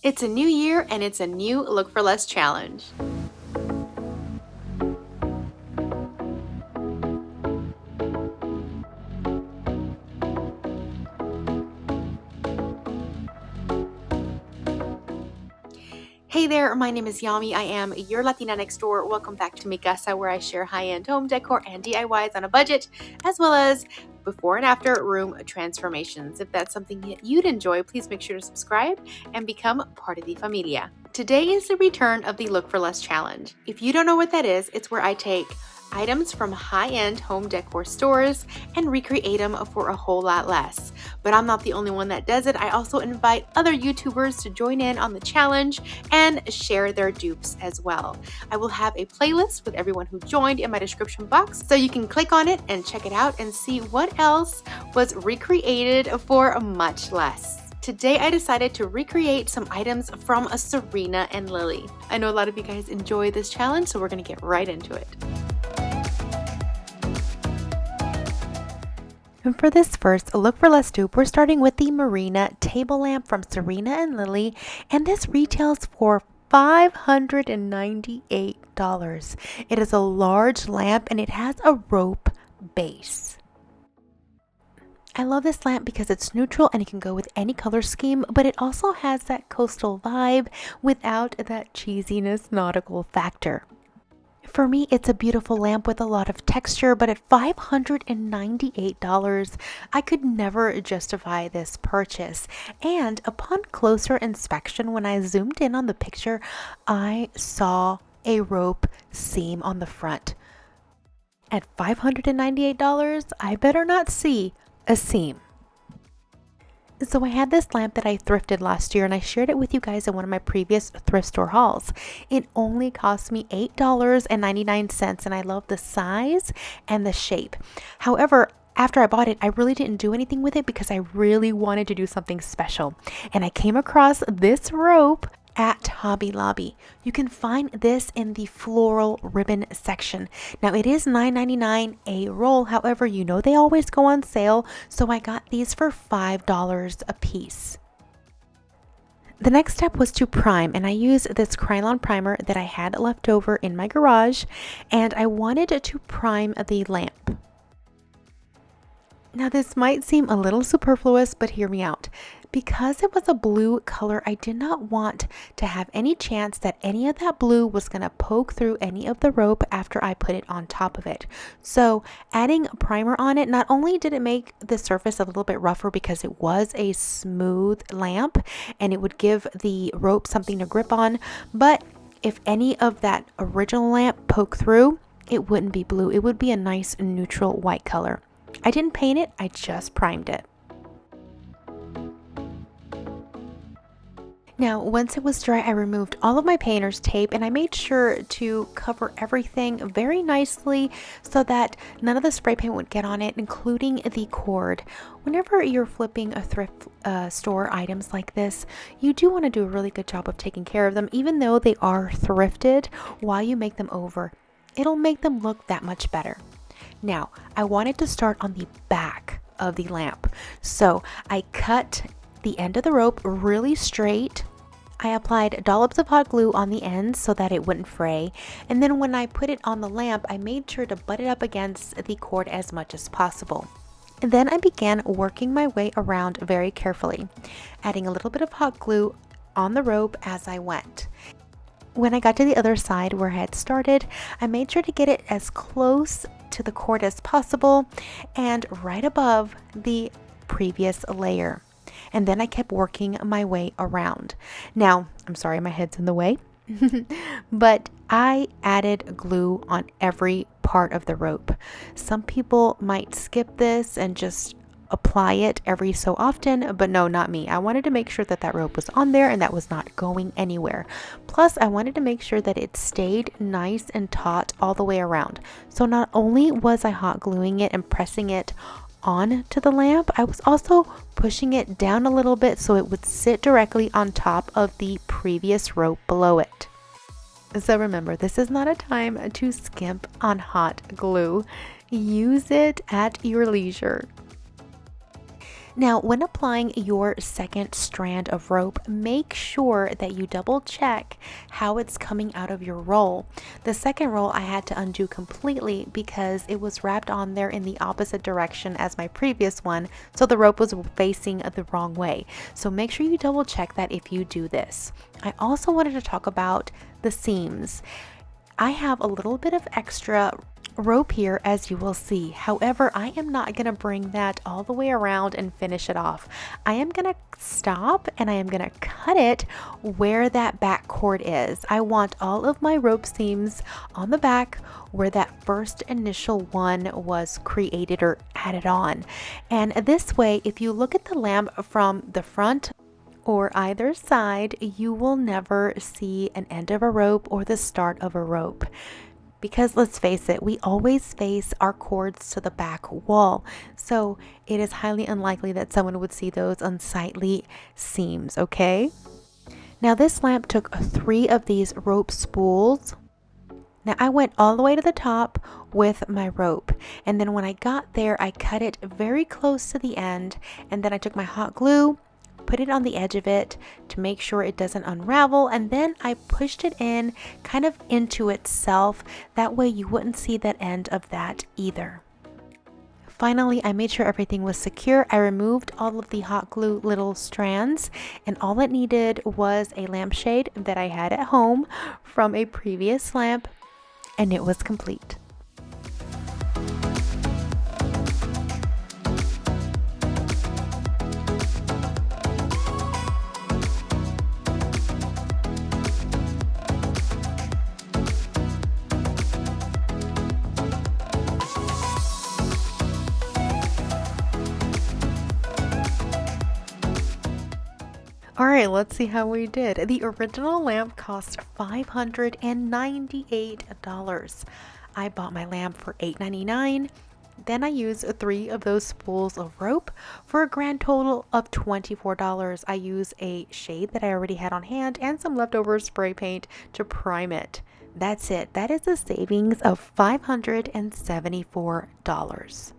It's a new year and it's a new Look for Less challenge. Hey there, my name is Yami. I am your Latina next door. Welcome back to Mi Casa, where I share high-end home decor and DIYs on a budget, as well as before and after room transformations. If that's something that you'd enjoy, please make sure to subscribe and become part of the familia. Today is the return of the Look for Less challenge. If you don't know what that is, it's where I take items from high-end home decor stores and recreate them for a whole lot less. But I'm not the only one that does it. I also invite other YouTubers to join in on the challenge and share their dupes as well. I will have a playlist with everyone who joined in my description box, so you can click on it and check it out and see what else was recreated for much less. Today I decided to recreate some items from a Serena and Lily. I know a lot of you guys enjoy this challenge, so we're going to get right into it. And for this first Look for Less dupe, we're starting with the Marina table lamp from Serena and Lily, and this retails for $598. It is a large lamp and it has a rope base. I love this lamp because it's neutral and it can go with any color scheme, but it also has that coastal vibe without that cheesiness nautical factor. For me, it's a beautiful lamp with a lot of texture, but at $598, I could never justify this purchase. And upon closer inspection, when I zoomed in on the picture, I saw a rope seam on the front. At $598, I better not see a seam. So I had this lamp that I thrifted last year, and I shared it with you guys in one of my previous thrift store hauls. It only cost me $8.99, and I love the size and the shape. However, after I bought it, I really didn't do anything with it because I really wanted to do something special. And I came across this rope at Hobby Lobby. You can find this in the floral ribbon section. Now it is $9.99 a roll. However, you know they always go on sale, so I got these for $5 a piece. The next step was to prime, and I used this Krylon primer that I had left over in my garage, and I wanted to prime the lamp. Now this might seem a little superfluous, but hear me out. Because it was a blue color, I did not want to have any chance that any of that blue was going to poke through any of the rope after I put it on top of it. So adding a primer on it, not only did it make the surface a little bit rougher because it was a smooth lamp and it would give the rope something to grip on, but if any of that original lamp poked through, it wouldn't be blue. It would be a nice neutral white color. I didn't paint it, I just primed it. Now, once it was dry, I removed all of my painter's tape and I made sure to cover everything very nicely so that none of the spray paint would get on it, including the cord. Whenever you're flipping a thrift store items like this, you do want to do a really good job of taking care of them, even though they are thrifted. While you make them over, it'll make them look that much better. Now, I wanted to start on the back of the lamp, so I cut the end of the rope really straight. I applied dollops of hot glue on the ends so that it wouldn't fray, and then when I put it on the lamp, I made sure to butt it up against the cord as much as possible. And then I began working my way around very carefully, adding a little bit of hot glue on the rope as I went. When I got to the other side where I had started, I made sure to get it as close to the cord as possible and right above the previous layer. And then I kept working my way around. Now, I'm sorry, my head's in the way, but I added glue on every part of the rope. Some people might skip this and just apply it every so often, but no, not me. I wanted to make sure that that rope was on there and that was not going anywhere. Plus, I wanted to make sure that it stayed nice and taut all the way around. So not only was I hot gluing it and pressing it on to the lamp, I was also pushing it down a little bit so it would sit directly on top of the previous rope below it. So remember, this is not a time to skimp on hot glue. Use it at your leisure. Now, when applying your second strand of rope, make sure that you double check how it's coming out of your roll. The second roll I had to undo completely because it was wrapped on there in the opposite direction as my previous one, so the rope was facing the wrong way. So make sure you double check that if you do this. I also wanted to talk about the seams. I have a little bit of extra rope here, as you will see. However, I am not going to bring that all the way around and finish it off. I am going to stop and I am going to cut it where that back cord is. I want all of my rope seams on the back where that first initial one was created or added on. And this way, if you look at the lamp from the front or either side, you will never see an end of a rope or the start of a rope. Because let's face it, we always face our cords to the back wall. So it is highly unlikely that someone would see those unsightly seams, okay? Now this lamp took 3 of these rope spools. Now I went all the way to the top with my rope, and then when I got there, I cut it very close to the end, and then I took my hot glue, put it on the edge of it to make sure it doesn't unravel, and then I pushed it in kind of into itself. That way you wouldn't see that end of that either. Finally, I made sure everything was secure. I removed all of the hot glue little strands, and all it needed was a lampshade that I had at home from a previous lamp, and it was complete. Alright, let's see how we did. The original lamp cost $598. I bought my lamp for $8.99. Then I used 3 of those spools of rope for a grand total of $24. I used a shade that I already had on hand and some leftover spray paint to prime it. That's it. That is a savings of $574.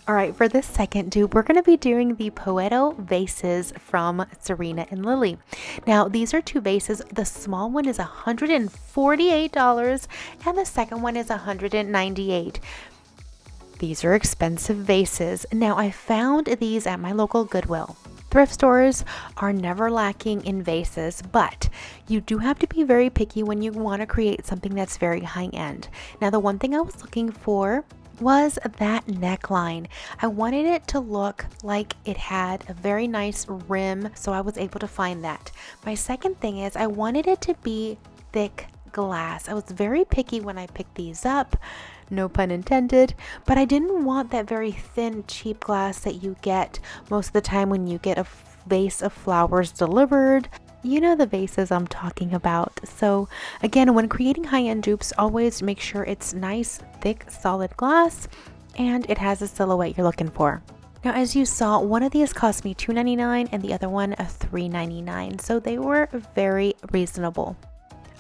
Alright, for this second dupe, we're going to be doing the Poetto Vases from Serena and Lily. Now, these are 2 vases. The small one is $148 and the second one is $198. These are expensive vases. Now, I found these at my local Goodwill. Thrift stores are never lacking in vases, but you do have to be very picky when you want to create something that's very high-end. Now, the one thing I was looking for was that neckline. I wanted it to look like it had a very nice rim, so I was able to find that. My second thing is I wanted it to be thick glass. I was very picky when I picked these up, no pun intended, but I didn't want that very thin, cheap glass that you get most of the time when you get a vase of flowers delivered. You know the vases I'm talking about. So again, when creating high-end dupes, always make sure it's nice, thick, solid glass and it has a silhouette you're looking for. Now, as you saw, one of these cost me $2.99 and the other one $3.99, so they were very reasonable.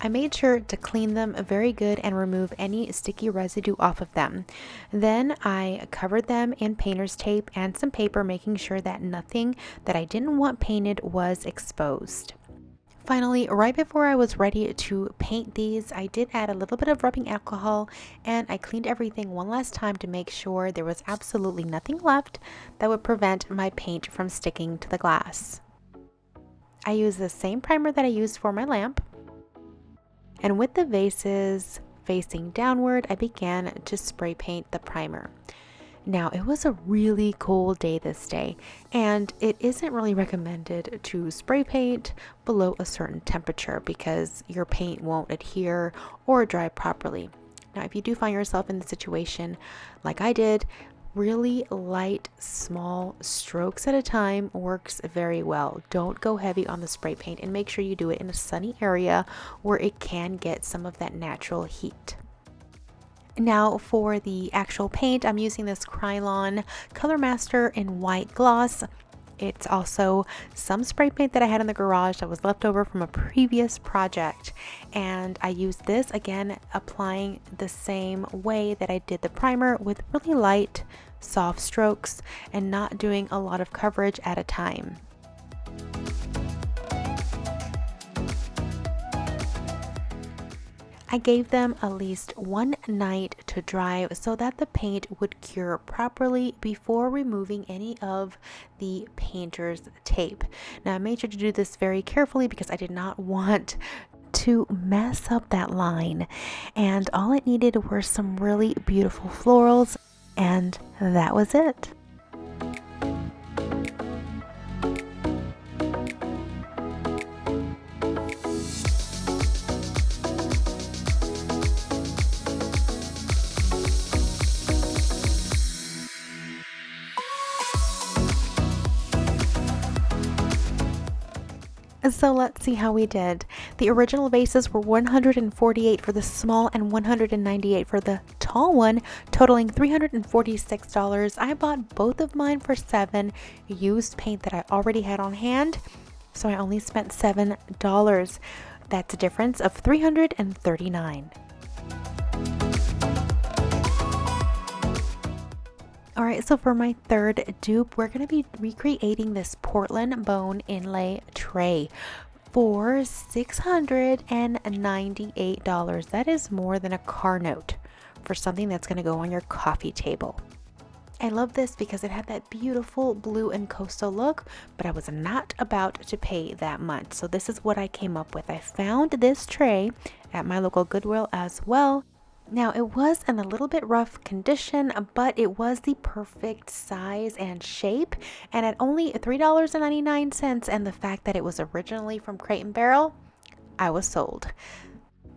I made sure to clean them very good and remove any sticky residue off of them. Then I covered them in painter's tape and some paper, making sure that nothing that I didn't want painted was exposed. Finally, right before I was ready to paint these, I did add a little bit of rubbing alcohol and I cleaned everything one last time to make sure there was absolutely nothing left that would prevent my paint from sticking to the glass. I used the same primer that I used for my lamp, and with the vases facing downward, I began to spray paint the primer. Now, it was a really cold day this day, and it isn't really recommended to spray paint below a certain temperature because your paint won't adhere or dry properly. Now, if you do find yourself in the situation like I did, really light, small strokes at a time works very well. Don't go heavy on the spray paint and make sure you do it in a sunny area where it can get some of that natural heat. Now for the actual paint, I'm using this Krylon Color Master in white gloss. It's also some spray paint that I had in the garage that was left over from a previous project. And I used this again, applying the same way that I did the primer with really light, soft strokes and not doing a lot of coverage at a time. I gave them at least one night to dry so that the paint would cure properly before removing any of the painter's tape. Now I made sure to do this very carefully because I did not want to mess up that line, and all it needed were some really beautiful florals, and that was it. So let's see how we did. The original vases were $148 for the small and $198 for the tall one, totaling $346. I bought both of mine for $7, used paint that I already had on hand, so I only spent $7. That's a difference of $339. Alright, so for my third dupe, we're going to be recreating this Portland bone inlay tray for $698. That is more than a car note for something that's going to go on your coffee table. I love this because it had that beautiful blue and coastal look, but I was not about to pay that much. So this is what I came up with. I found this tray at my local Goodwill as well. Now it was in a little bit rough condition, but it was the perfect size and shape, and at only $3.99, and the fact that it was originally from Crate & Barrel, I was sold.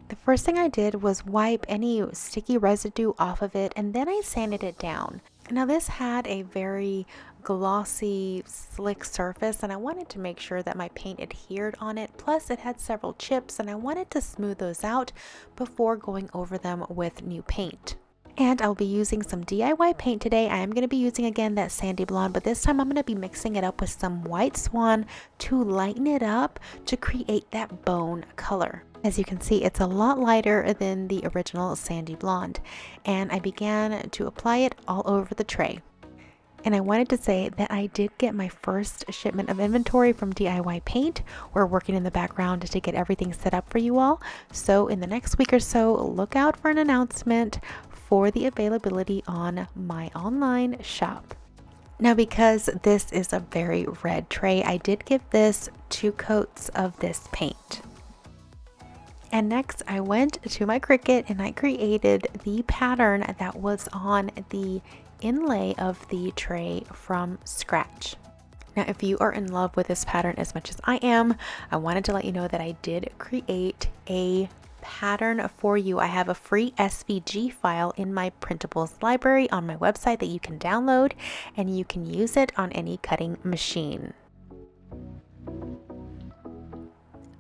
The first thing I did was wipe any sticky residue off of it, and then I sanded it down. Now this had a very glossy, slick surface, and I wanted to make sure that my paint adhered on it. Plus it had several chips, and I wanted to smooth those out before going over them with new paint. And I'll be using some DIY paint today. I am going to be using again that sandy blonde, but this time I'm going to be mixing it up with some white swan to lighten it up to create that bone color. As you can see, it's a lot lighter than the original sandy blonde, and I began to apply it all over the tray. And I wanted to say that I did get my first shipment of inventory from DIY Paint. We're working in the background to get everything set up for you all. So in the next week or so, look out for an announcement for the availability on my online shop. Now, because this is a very red tray, I did give this 2 coats of this paint. And next I went to my Cricut and I created the pattern that was on the inlay of the tray from scratch. Now, if you are in love with this pattern as much as I am, I wanted to let you know that I did create a pattern for you. I have a free SVG file in my printables library on my website that you can download, and you can use it on any cutting machine.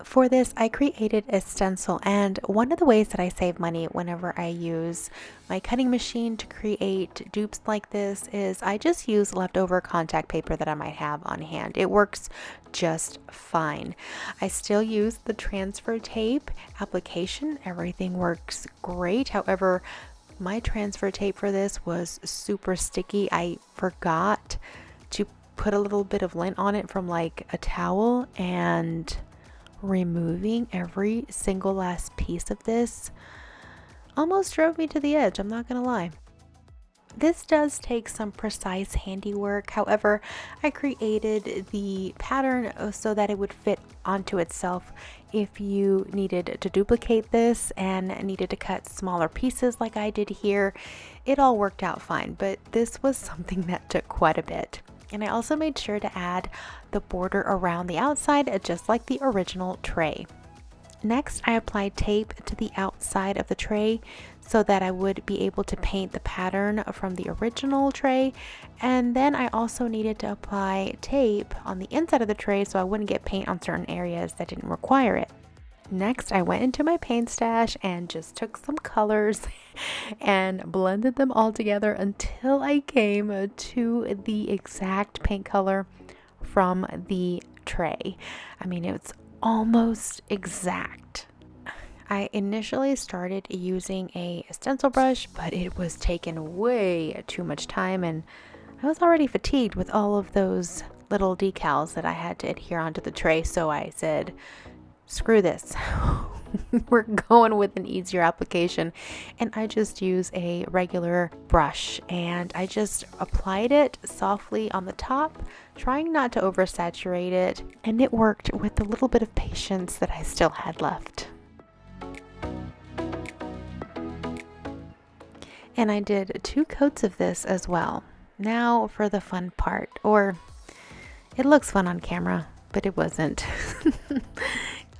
For this, I created a stencil, and one of the ways that I save money whenever I use my cutting machine to create dupes like this is I just use leftover contact paper that I might have on hand. It works just fine. I still use the transfer tape application. Everything works great. However, my transfer tape for this was super sticky. I forgot to put a little bit of lint on it from like a towel, and removing every single last piece of this almost drove me to the edge, I'm not gonna lie. This does take some precise handiwork. However, I created the pattern so that it would fit onto itself. If you needed to duplicate this and needed to cut smaller pieces like I did here, it all worked out fine, but this was something that took quite a bit. And I also made sure to add the border around the outside, just like the original tray. Next, I applied tape to the outside of the tray so that I would be able to paint the pattern from the original tray. And then I also needed to apply tape on the inside of the tray so I wouldn't get paint on certain areas that didn't require it. Next, I went into my paint stash and just took some colors and blended them all together until I came to the exact paint color from the tray. I mean, it's almost exact. I initially started using a stencil brush, but it was taking way too much time, and I was already fatigued with all of those little decals that I had to adhere onto the tray, so I said, screw this. We're going with an easier application, and I just use a regular brush, and I just applied it softly on the top, trying not to oversaturate it, and it worked with the little bit of patience that I still had left. And I did 2 coats of this as well. Now for the fun part, or it looks fun on camera, but it wasn't.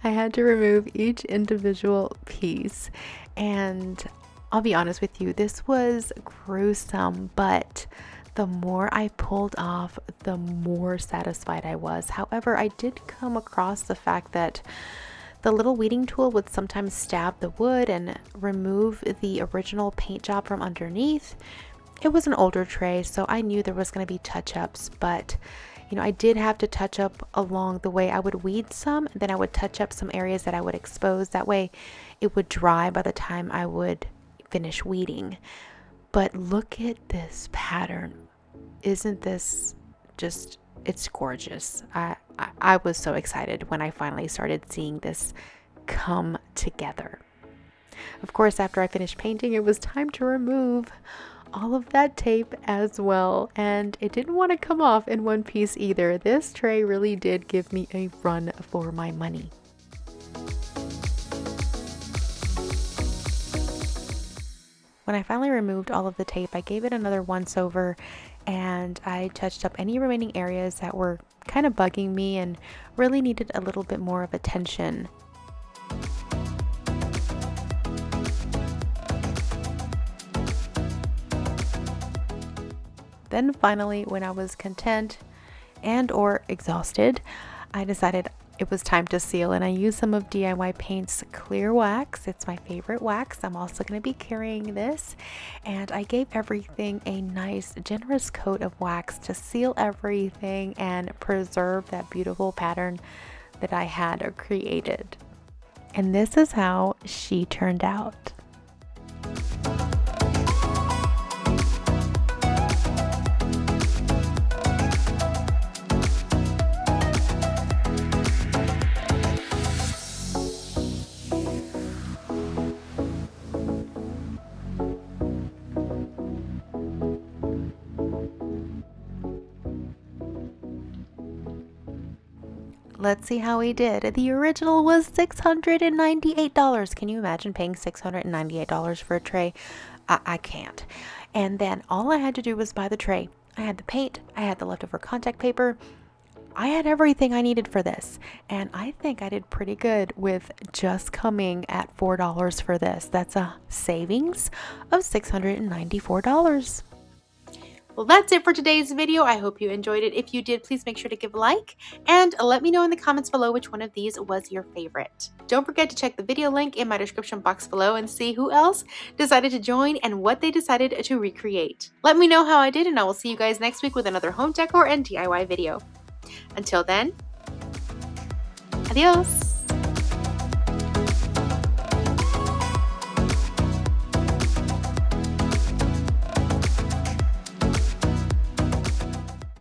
I had to remove each individual piece, and I'll be honest with you, this was gruesome, but the more I pulled off, the more satisfied I was. However, I did come across the fact that the little weeding tool would sometimes stab the wood and remove the original paint job from underneath. It was an older tray, so I knew there was going to be touch-ups, but I did have to touch up along the way. I would weed some, then I would touch up some areas that I would expose. That way it would dry by the time I would finish weeding. But look at this pattern. Isn't this just, it's gorgeous. I was so excited when I finally started seeing this come together. Of course, after I finished painting, it was time to remove all of that tape as well, and it didn't want to come off in one piece either. This tray really did give me a run for my money. When I finally removed all of the tape, I gave it another once over, and I touched up any remaining areas that were kind of bugging me and really needed a little bit more of attention. Then finally, when I was content and or exhausted, I decided it was time to seal, and I used some of DIY Paint's clear wax. It's my favorite wax. I'm also going to be carrying this, and I gave everything a nice generous coat of wax to seal everything and preserve that beautiful pattern that I had created. And this is how she turned out. Let's see how he did. The original was $698. Can you imagine paying $698 for a tray? I can't. And then all I had to do was buy the tray. I had the paint, I had the leftover contact paper, I had everything I needed for this. And I think I did pretty good with just coming at $4 for this. That's a savings of $694. Well, that's it for today's video. I hope you enjoyed it. If you did, please make sure to give a like and let me know in the comments below which one of these was your favorite. Don't forget to check the video link in my description box below and see who else decided to join and what they decided to recreate. Let me know how I did, and I will see you guys next week with another home decor and DIY video. Until then, adios.